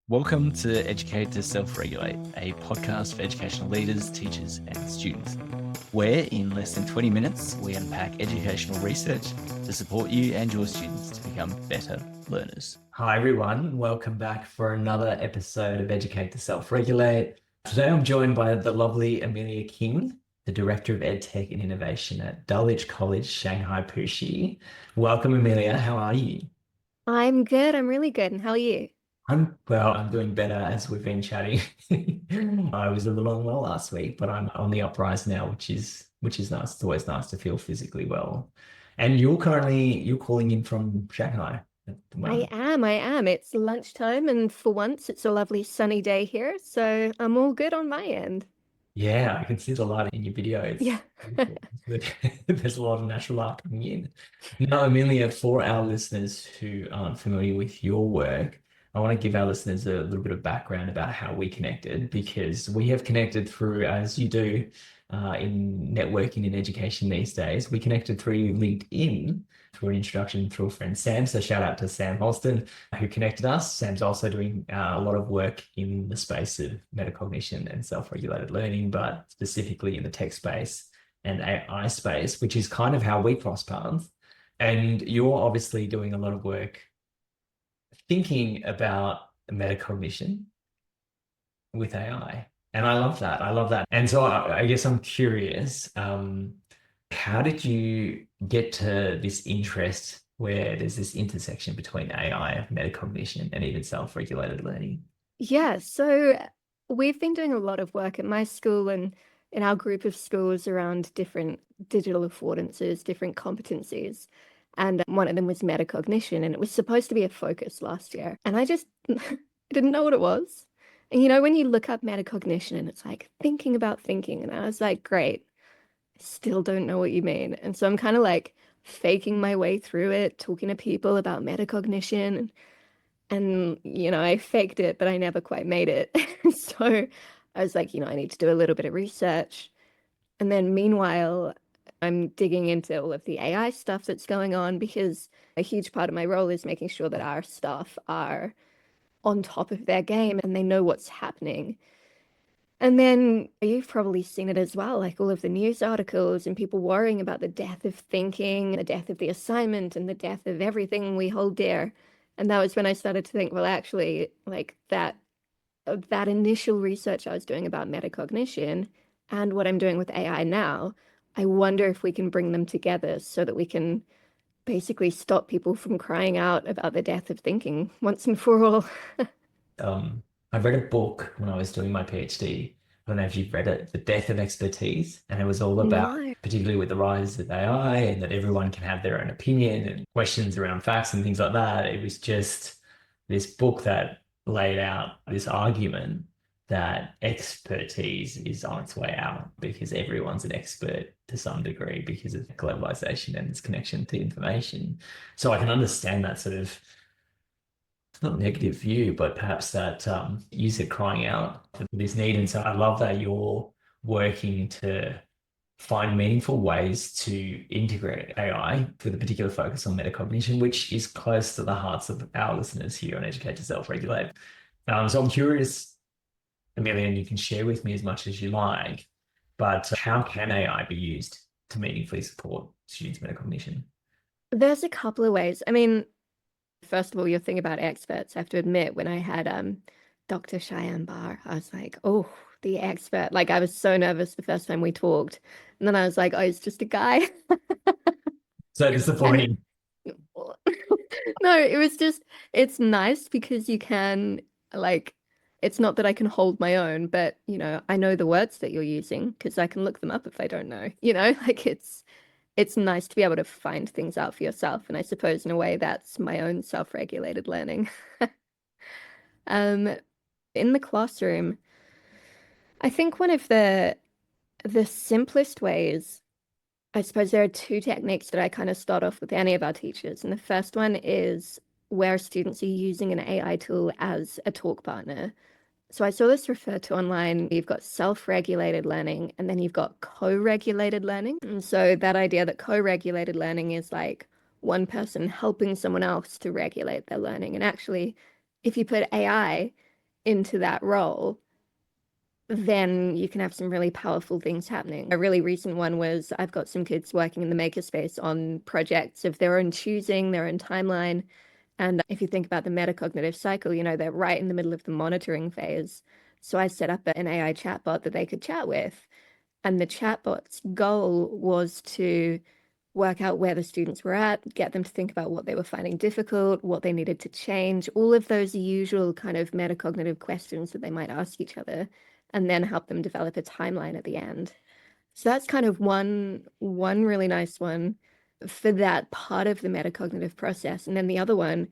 Welcome to Educate to Self-Regulate, a podcast for educational leaders, teachers, and students, where in less than 20 minutes, we unpack educational research to support you and your students to become better learners. Hi, everyone. Welcome back for another episode of Educate to Self-Regulate. Today, I'm joined by the lovely Amelia King, the Director of EdTech and Innovation at Dulwich College, Shanghai Puxi. Welcome, Amelia. How are you? I'm good. I'm really good. And how are you? I'm doing better as we've been chatting. I was a little unwell last week, but I'm on the uprise now, which is nice. It's always nice to feel physically well. And you're calling in from Shanghai at the moment. I am. It's lunchtime, and for once, it's a lovely sunny day here, so I'm all good on my end. Yeah, I can see the light in your video. It's Yeah. good. There's a lot of natural light coming in. Now, Amelia, for our listeners who aren't familiar with your work, I want to give our listeners a little bit of background about how we connected, because we have connected through, as you do in networking in education these days, we connected through LinkedIn through an introduction through a friend, Sam. So shout out to Sam Holston, who connected us. Sam's also doing a lot of work in the space of metacognition and self-regulated learning, but specifically in the tech space and AI space, which is kind of how we cross paths. And you're obviously doing a lot of work thinking about metacognition with AI. And I love that. I love that. And so I guess I'm curious, how did you get to this interest where there's this intersection between AI, metacognition, and even self-regulated learning? Yeah, so we've been doing a lot of work at my school and in our group of schools around different digital affordances, different competencies. And one of them was metacognition, and it was supposed to be a focus last year. And I just didn't know what it was. And when you look up metacognition and it's like thinking about thinking, and I was like, great, I still don't know what you mean. And so I'm kind of like faking my way through it, talking to people about metacognition. And, I faked it, but I never quite made it. So I was like, I need to do a little bit of research. And then meanwhile, I'm digging into all of the AI stuff that's going on because a huge part of my role is making sure that our staff are on top of their game and they know what's happening. And then you've probably seen it as well, like all of the news articles and people worrying about the death of thinking, the death of the assignment, and the death of everything we hold dear. And that was when I started to think, well, actually, like that initial research I was doing about metacognition and what I'm doing with AI now, I wonder if we can bring them together so that we can basically stop people from crying out about the death of thinking once and for all. I read a book when I was doing my PhD. I don't know if you've read it, The Death of Expertise. And it was all about, No. particularly with the rise of AI and that everyone can have their own opinion and questions around facts and things like that. It was just this book that laid out this argument that expertise is on its way out because everyone's an expert to some degree because of globalization and its connection to information. So I can understand that sort of not negative view, but perhaps that user crying out for this need. And so I love that you're working to find meaningful ways to integrate AI with a particular focus on metacognition, which is close to the hearts of our listeners here on Educate to Self-Regulate. So I'm curious, Amelia, and you can share with me as much as you like, but how can AI be used to meaningfully support students' metacognition? There's a couple of ways. I mean, first of all, your thing about experts, I have to admit, when I had Dr. Cheyenne Barr, I was like, oh, the expert. Like, I was so nervous the first time we talked. And then I was like, oh, he's just a guy. So And disappointing. no, it was just, it's nice because you can, like, it's not that I can hold my own, but, I know the words that you're using because I can look them up if I don't know, like it's nice to be able to find things out for yourself. And I suppose in a way that's my own self-regulated learning. Um, in the classroom, I think one of the simplest ways, I suppose there are two techniques that I kind of start off with any of our teachers. And the first one is where students are using an AI tool as a talk partner. So I saw this referred to online. You've got self-regulated learning and then you've got co-regulated learning. And so that idea that co-regulated learning is like one person helping someone else to regulate their learning. And actually, if you put AI into that role, then you can have some really powerful things happening. A really recent one was I've got some kids working in the makerspace on projects of their own choosing, their own timeline. And if you think about the metacognitive cycle, they're right in the middle of the monitoring phase. So I set up an AI chatbot that they could chat with. And the chatbot's goal was to work out where the students were at, get them to think about what they were finding difficult, what they needed to change, all of those usual kind of metacognitive questions that they might ask each other, and then help them develop a timeline at the end. So that's kind of one really nice one for that part of the metacognitive process. And then the other one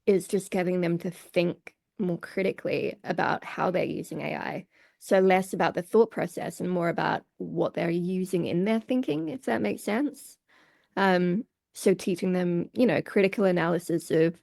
is just getting them to think more critically about how they're using AI. So less about the thought process and more about what they're using in their thinking, if that makes sense. So teaching them, critical analysis of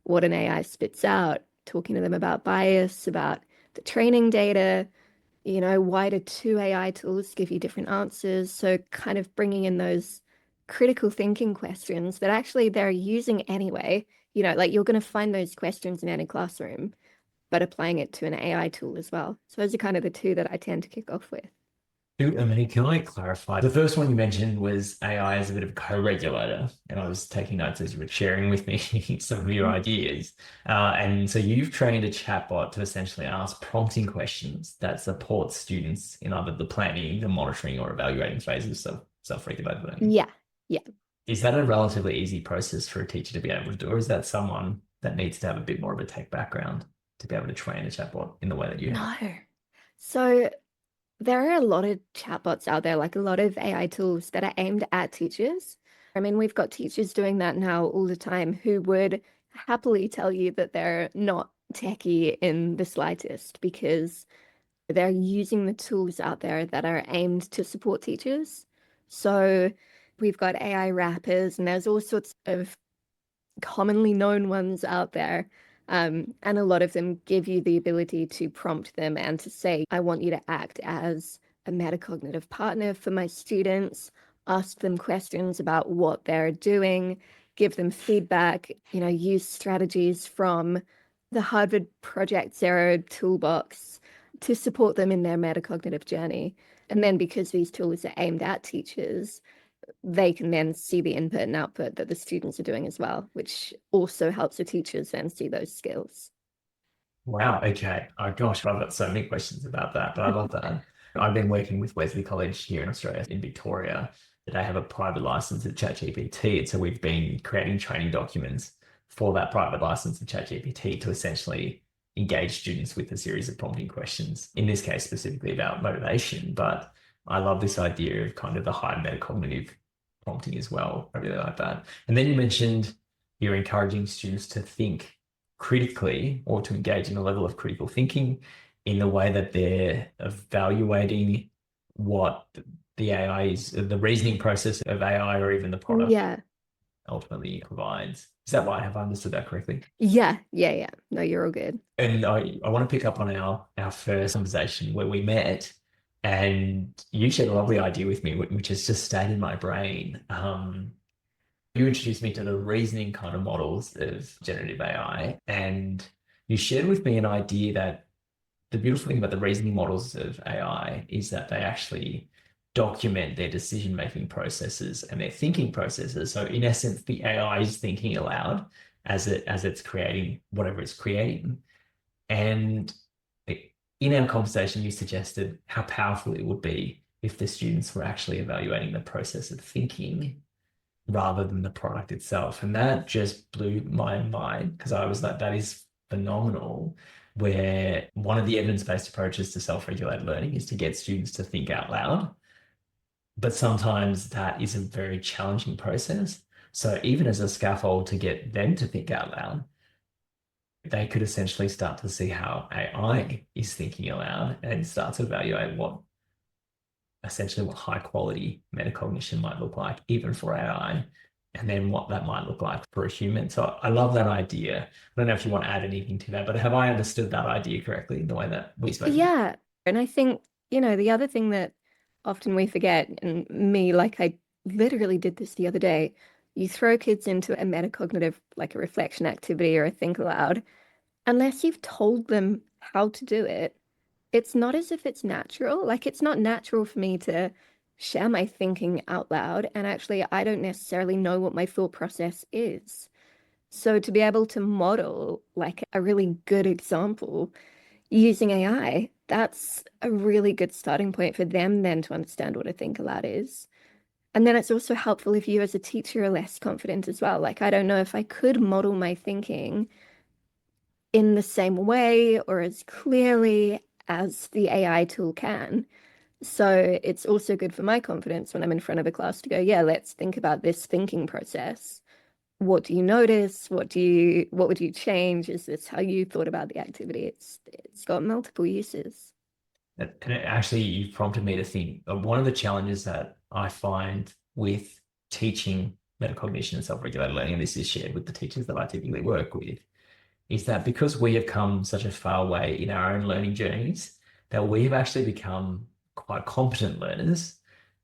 what an AI spits out, talking to them about bias, about the training data, why do two AI tools give you different answers? So kind of bringing in those critical thinking questions that actually they're using anyway. Like you're going to find those questions in any classroom, but applying it to an AI tool as well. So those are kind of the two that I tend to kick off with. Amelia, can I clarify? The first one you mentioned was AI as a bit of a co-regulator, and I was taking notes as you were sharing with me some of your ideas. And so you've trained a chatbot to essentially ask prompting questions that support students in either the planning, the monitoring, or evaluating phases of self-regulated learning. Yeah. Is that a relatively easy process for a teacher to be able to do, or is that someone that needs to have a bit more of a tech background to be able to train a chatbot in the way that you have? No. So there are a lot of chatbots out there, like a lot of AI tools that are aimed at teachers. I mean, we've got teachers doing that now all the time who would happily tell you that they're not techie in the slightest because they're using the tools out there that are aimed to support teachers. So we've got AI wrappers, and there's all sorts of commonly known ones out there. And a lot of them give you the ability to prompt them and to say, I want you to act as a metacognitive partner for my students, ask them questions about what they're doing, give them feedback, use strategies from the Harvard Project Zero toolbox to support them in their metacognitive journey. And then because these tools are aimed at teachers, they can then see the input and output that the students are doing as well, which also helps the teachers then see those skills. Wow. Okay. Oh gosh, I've got so many questions about that, but I love that. I've been working with Wesley College here in Australia, in Victoria, that they have a private license of ChatGPT. And so we've been creating training documents for that private license of ChatGPT to essentially engage students with a series of prompting questions, in this case, specifically about motivation. But I love this idea of kind of the high metacognitive prompting as well. I really like that. And then you mentioned you're encouraging students to think critically or to engage in a level of critical thinking in the way that they're evaluating what the AI is, the reasoning process of AI or even the product ultimately provides. Is that right? Have I understood that correctly? Yeah. No, you're all good. And I want to pick up on our first conversation where we met, and you shared a lovely idea with me, which has just stayed in my brain. You introduced me to the reasoning kind of models of generative AI, and you shared with me an idea that the beautiful thing about the reasoning models of AI is that they actually document their decision-making processes and their thinking processes. So in essence, the AI is thinking aloud as it's creating whatever it's creating. And in our conversation, you suggested how powerful it would be if the students were actually evaluating the process of thinking rather than the product itself. And that just blew my mind, because I was like, that is phenomenal, where one of the evidence-based approaches to self-regulated learning is to get students to think out loud. But sometimes that is a very challenging process. So even as a scaffold to get them to think out loud, they could essentially start to see how AI is thinking aloud and start to evaluate what high quality metacognition might look like, even for AI, and then what that might look like for a human. So I love that idea. I don't know if you want to add anything to that, but have I understood that idea correctly in the way that we spoke? Yeah. And I think, the other thing that often we forget, and me, like I literally did this the other day, you throw kids into a metacognitive, like a reflection activity or a think aloud, unless you've told them how to do it, it's not as if it's natural. Like, it's not natural for me to share my thinking out loud. And actually, I don't necessarily know what my thought process is. So to be able to model like a really good example using AI, that's a really good starting point for them then to understand what a think aloud is. And then it's also helpful if you as a teacher are less confident as well. Like, I don't know if I could model my thinking in the same way or as clearly as the AI tool can. So it's also good for my confidence when I'm in front of a class to go, yeah, let's think about this thinking process. What do you notice? What would you change? Is this how you thought about the activity? It's got multiple uses. And actually, you've prompted me to think of one of the challenges that I find with teaching metacognition and self-regulated learning, and this is shared with the teachers that I typically work with, is that because we have come such a far way in our own learning journeys, that we've actually become quite competent learners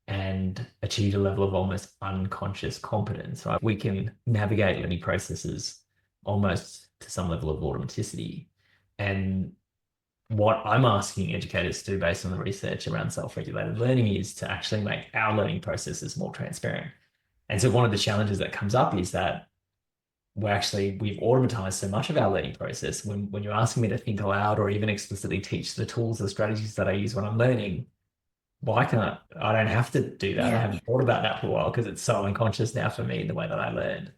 and achieved a level of almost unconscious competence, right? We can navigate learning processes almost to some level of automaticity. And what I'm asking educators to do based on the research around self-regulated learning is to actually make our learning processes more transparent. And so one of the challenges that comes up is that we've automatized so much of our learning process. When you're asking me to think aloud or even explicitly teach the tools or strategies that I use when I'm learning, why can't I don't have to do that. I haven't thought about that for a while because it's so unconscious now for me in the way that I learned.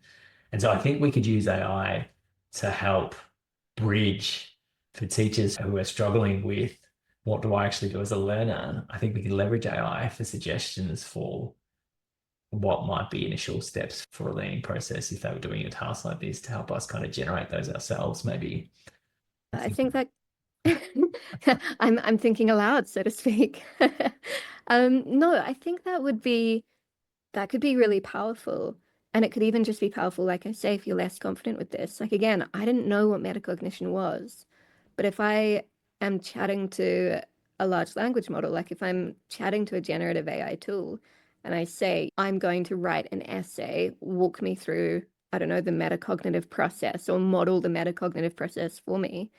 And so I think we could use AI to help bridge for teachers who are struggling with what do I actually do as a learner. I think we can leverage AI for suggestions for what might be initial steps for a learning process if they were doing a task like this to help us kind of generate those ourselves, maybe. I think that I'm thinking aloud, so to speak. No, I think that could be really powerful. And it could even just be powerful, like I say, if you're less confident with this. Like, again, I didn't know what metacognition was, but if I am chatting to a large language model, like if I'm chatting to a generative AI tool and I say, I'm going to write an essay, walk me through, I don't know, the metacognitive process or model the metacognitive process for me,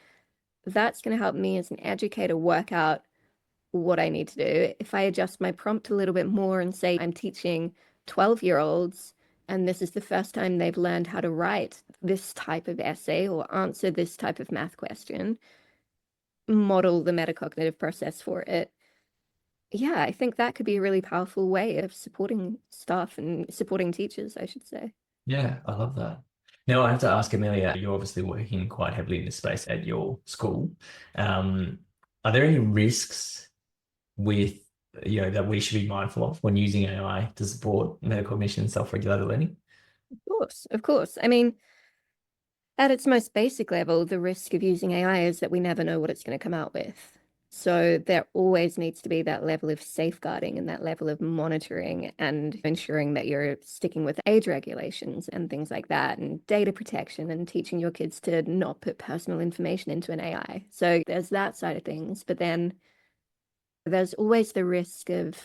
that's going to help me as an educator work out what I need to do. If I adjust my prompt a little bit more and say I'm teaching 12-year-olds and this is the first time they've learned how to write this type of essay or answer this type of math question, model the metacognitive process for it. Yeah, I think that could be a really powerful way of supporting staff and supporting teachers, I should say. Yeah, I love that. Now, I have to ask Amelia, you're obviously working quite heavily in this space at your school. Are there any risks with, that we should be mindful of when using AI to support metacognition and self-regulated learning? Of course. I mean, at its most basic level, the risk of using AI is that we never know what it's going to come out with. So there always needs to be that level of safeguarding and that level of monitoring and ensuring that you're sticking with age regulations and things like that, and data protection and teaching your kids to not put personal information into an AI. So there's that side of things. But then there's always the risk of,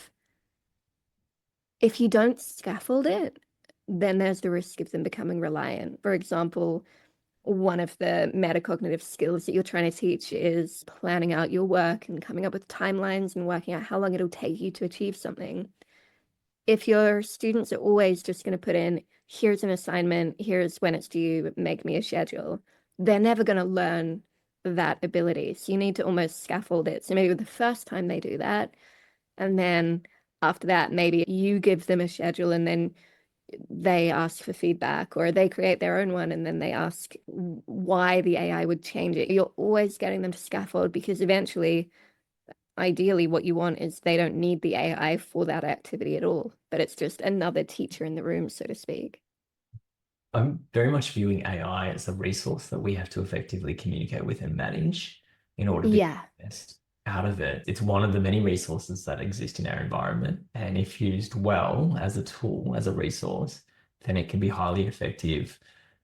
if you don't scaffold it, then there's the risk of them becoming reliant. For example, one of the metacognitive skills that you're trying to teach is planning out your work and coming up with timelines and working out how long it'll take you to achieve something. If your students are always just going to put in, here's an assignment, here's when it's due, make me a schedule, they're never going to learn that ability. So you need to almost scaffold it. So maybe the first time they do that, and then after that, maybe you give them a schedule and then they ask for feedback, or they create their own one and then they ask why the AI would change it. You're always getting them to scaffold, because eventually, ideally, what you want is they don't need the AI for that activity at all, but it's just another teacher in the room, so to speak. I'm very much viewing AI as a resource that we have to effectively communicate with and manage in order to get the best out of it. It's one of the many resources that exist in our environment. And if used well as a tool, as a resource, then it can be highly effective.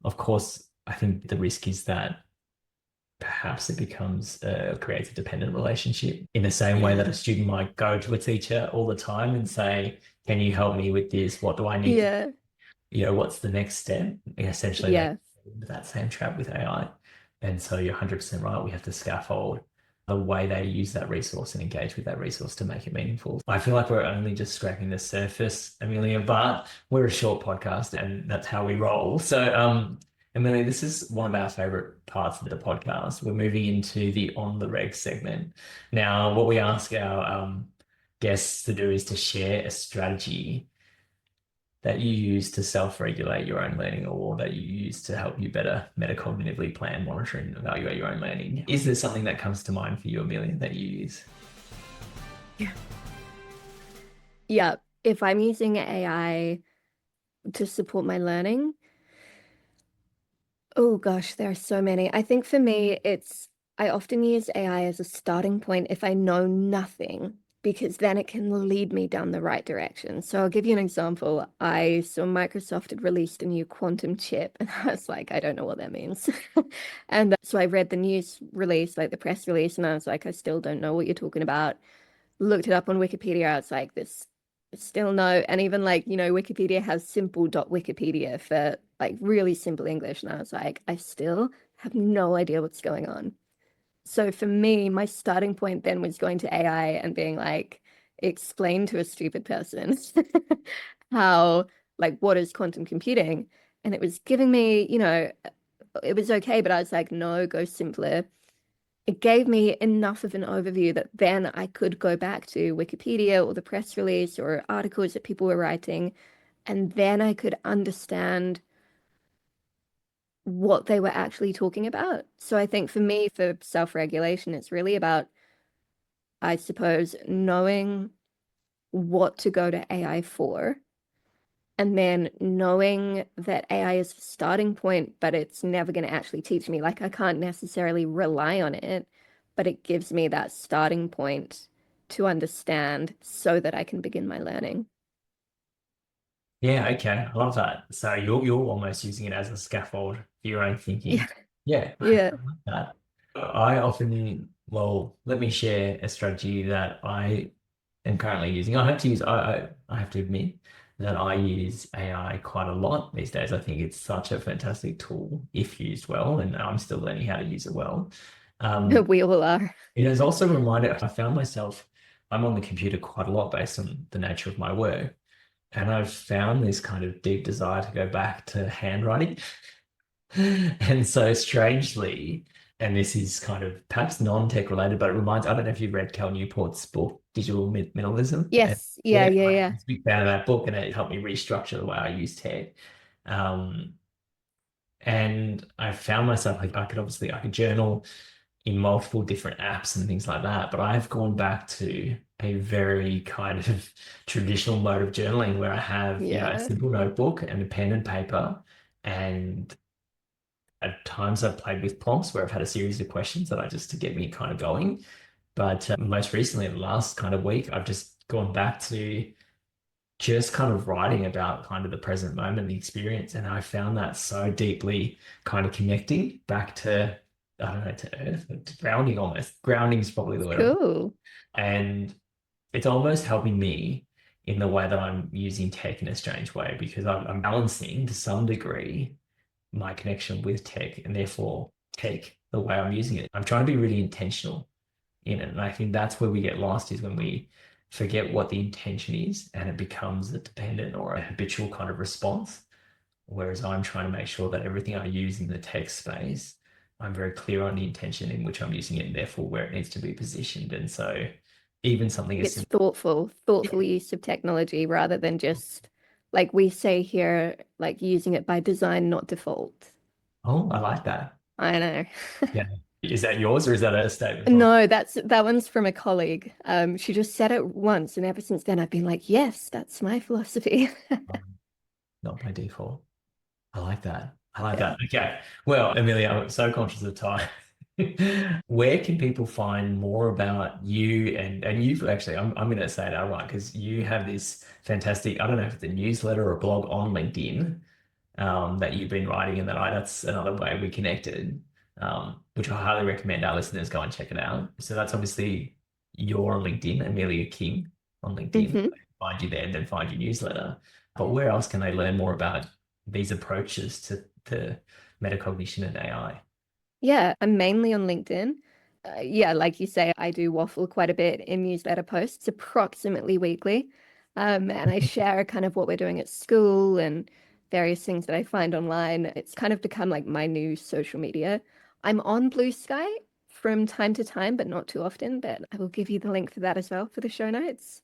Of course, I think the risk is that perhaps it creates a dependent relationship, in the same way that a student might go to a teacher all the time and say, can you help me with this? What do I need to, what's the next step? Essentially, that same trap with AI. And so you're 100% right. We have to scaffold the way they use that resource and engage with that resource to make it meaningful. I feel like we're only just scraping the surface, Amelia, but we're a short podcast and that's how we roll. So, Amelia, this is one of our favorite parts of the podcast. We're moving into the on the reg segment. Now, what we ask our guests to do is to share a strategy that you use to self-regulate your own learning, or that you use to help you better metacognitively plan, monitor, and evaluate your own learning. Is there something that comes to mind for you, Amelia, that you use? Yeah. If I'm using AI to support my learning, oh gosh, there are so many. I think for me, I often use AI as a starting point if I know nothing, because then it can lead me down the right direction. So I'll give you an example. I saw Microsoft had released a new quantum chip, and I was like, I don't know what that means. And so I read the news release, like the press release, and I was like, I still don't know what you're talking about. Looked it up on Wikipedia. I was like, this still no. And even like, Wikipedia has simple.wikipedia for like really simple English. And I was like, I still have no idea what's going on. So for me, my starting point then was going to AI and being like, explain to a stupid person how, like, what is quantum computing? And it was giving me, it was okay, but I was like, no, go simpler. It gave me enough of an overview that then I could go back to Wikipedia or the press release or articles that people were writing, and then I could understand what they were actually talking about. So I think for me, for self-regulation, it's really about, I suppose, knowing what to go to AI for, and then knowing that AI is a starting point, but it's never going to actually teach me. Like, I can't necessarily rely on it, but it gives me that starting point to understand so that I can begin my learning. Yeah, okay. I love that. So you're almost using it as a scaffold for your own thinking. Yeah. Yeah, I like that. I often, well, let me share a strategy that I am currently using. I have to admit that I use AI quite a lot these days. I think it's such a fantastic tool if used well, and I'm still learning how to use it well. We all are. It has also reminded, I found myself, I'm on the computer quite a lot based on the nature of my work. And I've found this kind of deep desire to go back to handwriting. And so strangely, and this is kind of perhaps non-tech related, but it reminds, I don't know if you've read Cal Newport's book, Digital Minimalism. Yes. Yeah. I'm a big fan of that book, and it helped me restructure the way I use tech. And I found myself, like, I could journal in multiple different apps and things like that, but I've gone back to a very kind of traditional mode of journaling where I have, a simple notebook and a pen and paper, and at times I've played with prompts where I've had a series of questions that to get me kind of going. But most recently, the last kind of week, I've just gone back to just kind of writing about kind of the present moment, the experience. And I found that so deeply kind of connecting back to, I don't know, to earth, to grounding almost. Grounding is probably the word. Cool. And it's almost helping me in the way that I'm using tech in a strange way, because I'm balancing to some degree my connection with tech, and therefore tech, the way I'm using it. I'm trying to be really intentional in it. And I think that's where we get lost, is when we forget what the intention is and it becomes a dependent or a habitual kind of response. Whereas I'm trying to make sure that everything I use in the tech space, I'm very clear on the intention in which I'm using it, and therefore where it needs to be positioned. And so even something as It's thoughtful use of technology, rather than just, like we say here, like using it by design, not default. Oh, I like that. I know. Yeah. Is that yours, or is that a statement? No, that one's from a colleague. She just said it once, and ever since then I've been like, yes, that's my philosophy. Not by default. I like that. I like that. Okay. Well, Amelia, I'm so conscious of time. Where can people find more about you? And you've actually, I'm going to say it outright, because you have this fantastic, I don't know if it's a newsletter or a blog on LinkedIn that you've been writing, and that's another way we connected, which I highly recommend our listeners go and check it out. So that's obviously you're on LinkedIn, Amelia King on LinkedIn. Find you there and then find your newsletter. But where else can they learn more about these approaches to metacognition and AI? Yeah, I'm mainly on LinkedIn. Yeah, like you say, I do waffle quite a bit in newsletter posts, approximately weekly. And I share kind of what we're doing at school and various things that I find online. It's kind of become like my new social media. I'm on Blue Sky from time to time, but not too often. But I will give you the link for that as well for the show notes.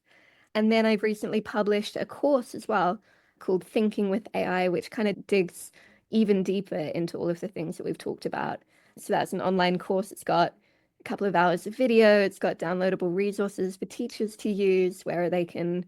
And then I've recently published a course as well called Thinking with AI, which kind of digs even deeper into all of the things that we've talked about. So that's an online course. It's got a couple of hours of video. It's got downloadable resources for teachers to use where they can,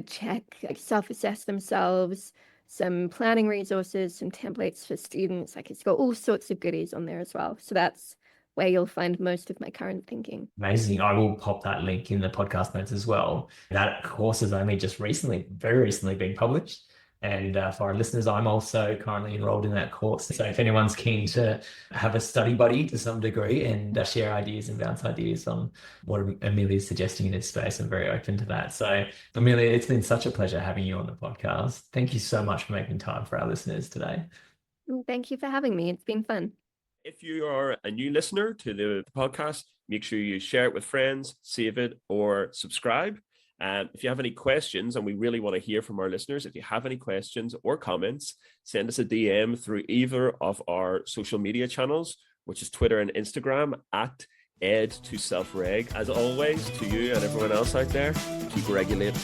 check, like self-assess themselves, some planning resources, some templates for students. Like it's got all sorts of goodies on there as well. So that's where you'll find most of my current thinking. Amazing. I will pop that link in the podcast notes as well. That course has only just recently, very recently been published. And for our listeners, I'm also currently enrolled in that course. So if anyone's keen to have a study buddy to some degree and share ideas and bounce ideas on what Amelia is suggesting in this space, I'm very open to that. So Amelia, it's been such a pleasure having you on the podcast. Thank you so much for making time for our listeners today. Thank you for having me. It's been fun. If you are a new listener to the podcast, make sure you share it with friends, save it, or subscribe. And if you have any questions, and we really want to hear from our listeners, if you have any questions or comments, send us a DM through either of our social media channels, which is Twitter and Instagram at ed2selfreg. As always, to you and everyone else out there, keep regulating.